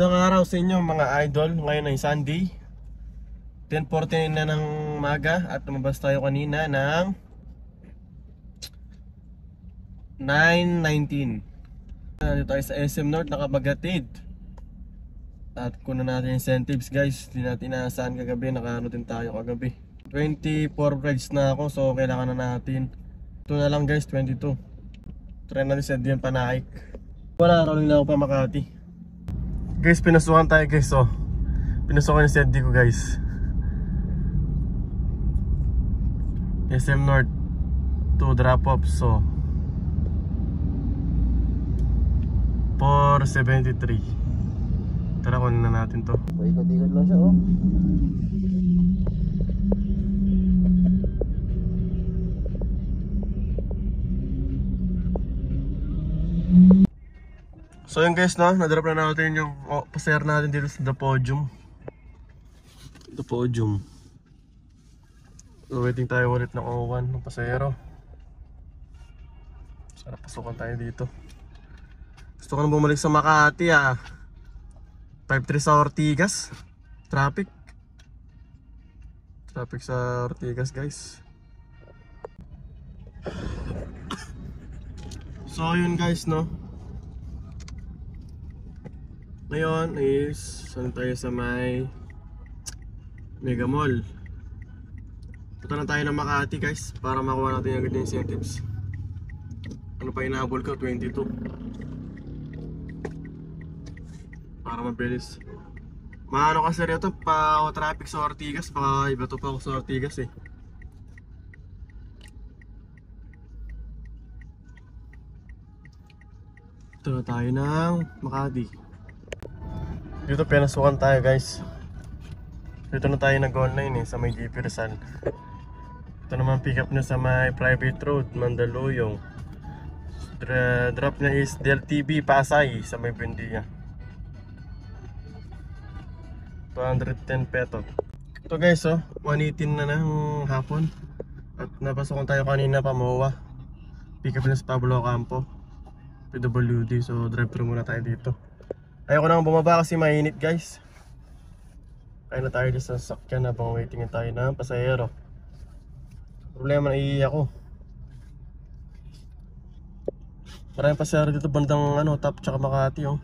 Magandang araw sa inyo mga idol. Ngayon ay Sunday 10:49 na ng maga at lumabas tayo kanina ng 9:19. Nandito tayo sa SM North, nakabagatid. At kunan natin incentives guys. Hindi natin inaasahan kagabi, nakaano din tayo kagabi. 24 rides na ako, so kailangan na natin. Ito na lang guys, 22. Try natin sa Dian Panaik. Wala, rolling na ako pa Makati. Guys, pinasukan tayo guys, oh. Pinasukan yung CD ko guys. SM North to drop off, so 473. Tara, kunin na natin to. Ikot-ikot lang siya, oh. So yun guys, no, nadrop na natin yung pasayar natin dito sa The Podium. The Podium. So waiting tayo ulit ng O1 ng pasayero. Sana pasukan tayo dito. Gusto ko na bumalik sa Makati, ah. 5-3 sa Ortigas. Traffic sa Ortigas guys. So yun guys, no, ngayon is saan tayo sa may Mega Mall. Punta na tayo ng Makati guys para makuha natin agad yung incentives. Ano pa inahabol ko? 22 para mabilis. Maano kasi rito pa traffic sa Ortigas, baka iba to pa ako sa Ortigas eh. Ito na tayo ng Makati. Dito pinasukan tayo guys. Dito na tayo nag-online eh, sa may GP Rizal. Ito naman pick up na sa may private road, Mandaluyong. Drop niya is DLTV Pasay sa may Buendia. 210 peso. Ito guys, oh, 118 na ng hapon. At napasukan tayo kanina pa MOA. Pick up na sa Pablo Campo, PWD. So drive thru muna tayo dito. Ayoko nang bumaba kasi mainit guys. Kaya na tayo sa sasakyan habang waiting tayo ng pasahero. Problema na iiyak ko. Maraming pasahero dito bandang Top tsaka Makati, oh.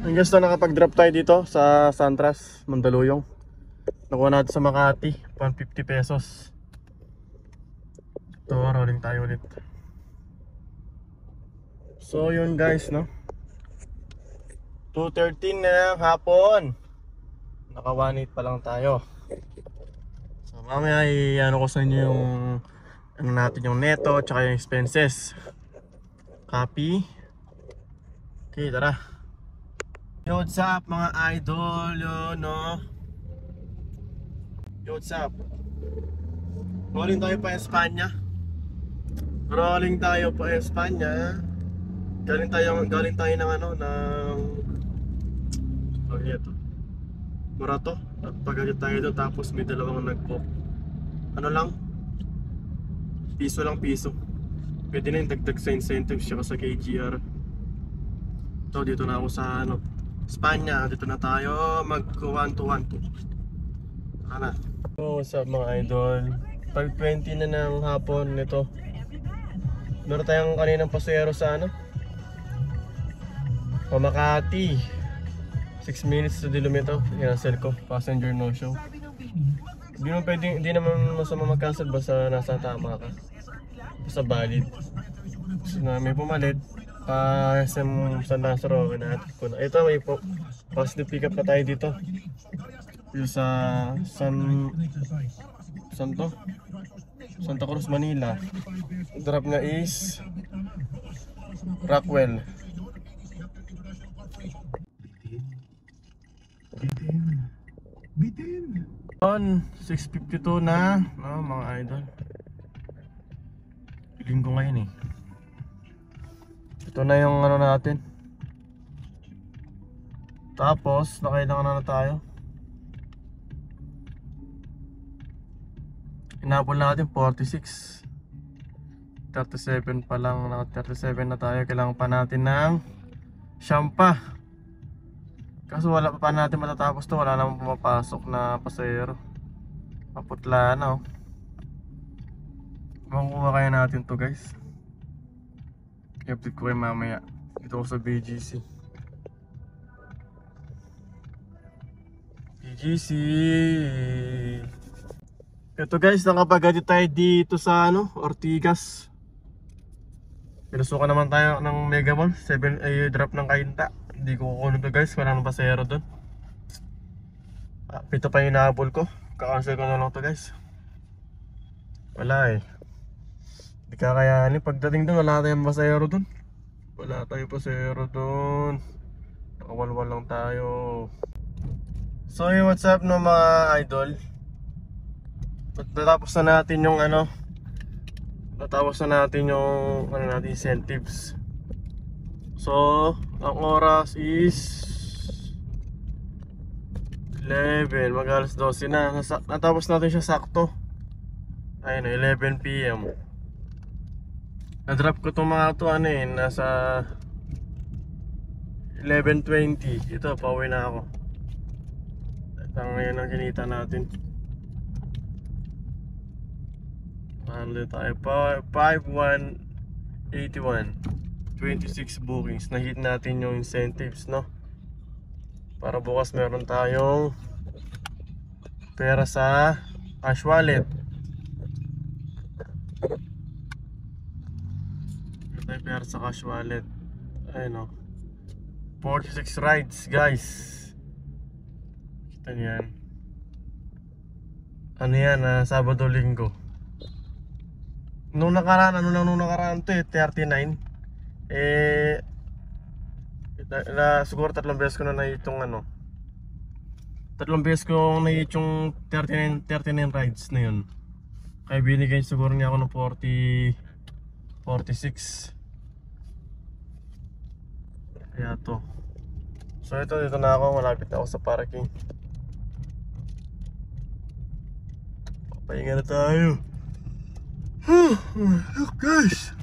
Ang guys, na nakapag-drop tayo dito sa Santras, Mandaluyong. Nakuha natin sa Makati, 150 pesos. Ito, rolling tayo ulit. So yun guys, no, 2:13 na ng hapon. Naka 1.8 pa lang tayo. So mamaya i-ano ko sa inyo yung ano natin, yung neto tsaka yung expenses. Copy. Okay, tara. Yo, what's up mga idol, yo, no. Yo, what's up. Rolling tayo pa Espanya. Rolling tayo pa Espanya. Galing tayo ng Morato. At pagalit tayo doon, tapos may dalawang nag-book. Ano lang? Piso lang, piso. Pwede na yung dagdag sa incentives siya sa KGR. Ito, dito na ako sa Espanya. Dito na tayo mag 1-2-1-2. Ano? So, what's up mga idol? 5:20 na ng hapon nito. Meron tayong kaninang pasayero sa Makati. 6 minutes to Dilumito. Cancel ko. Passenger no show. Hindi naman masama mag-cancel basta nasa tama ka. Basta valid. So na may pumalit. SM San Lazaro. Ito may positive pick up na tayo dito. Yung sa Santa Cruz, Manila. Drop na is Rockwell. Bitin. On 6:52 na, no, mga idol. Piling ko ngayon eh. Ito na yung natin. Tapos nakailangan na tayo. Inabol natin 46. 37 pa lang, 37 na tayo. Kailangan pa natin ng Siyam pa. Kaso wala pa natin matatapos to. Wala namang pumapasok na pasahero. Maputla na oh. Makukuha kaya natin to guys. I-update ko kayo mamaya. Dito ko sa BGC. BGC. Ito guys, nakapagati tayo dito sa Ortigas. Pinusukan naman tayo ng Mega Mall 7 ay drop ng Kainta. Hindi ko kukunin to guys, wala nang pasahero doon. Pito pa yung nahabol ko. Kakancel ko na lang to guys. Wala eh. Hindi kakayanin. Pagdating doon, wala tayong pasahero doon. Wala tayong pasahero doon. Nakawalwal lang tayo. So hey, what's up no mga idol? Natapos na natin yung natapos na natin yung natin incentives. So, ang oras is 11, mag-alas 12 na. Natapos natin siya sakto. Ayun, 11 PM. Na-drop ko itong mga to nasa 11:20. Ito, pauwi na ako. Ito ngayon ang kinita natin. Ano tayo? 5,181. 26 bookings. Na-hit natin yung incentives, no? Para bukas meron tayong pera sa cash wallet. Meron tayong pera sa cash wallet. Ayun, no? 46 rides, guys. Kita niyan. Ano yan? Sabado, Linggo. Nung nakaraan to 39. Siguro 3 beses ko na na-hit yung 3 beses ko na-hit yung 39 rides na yun. Kaya binigay siguro niya ako ng 46. Kaya to. So dito na ako, malapit na ako sa parking. Pahinga na tayo. Look guys,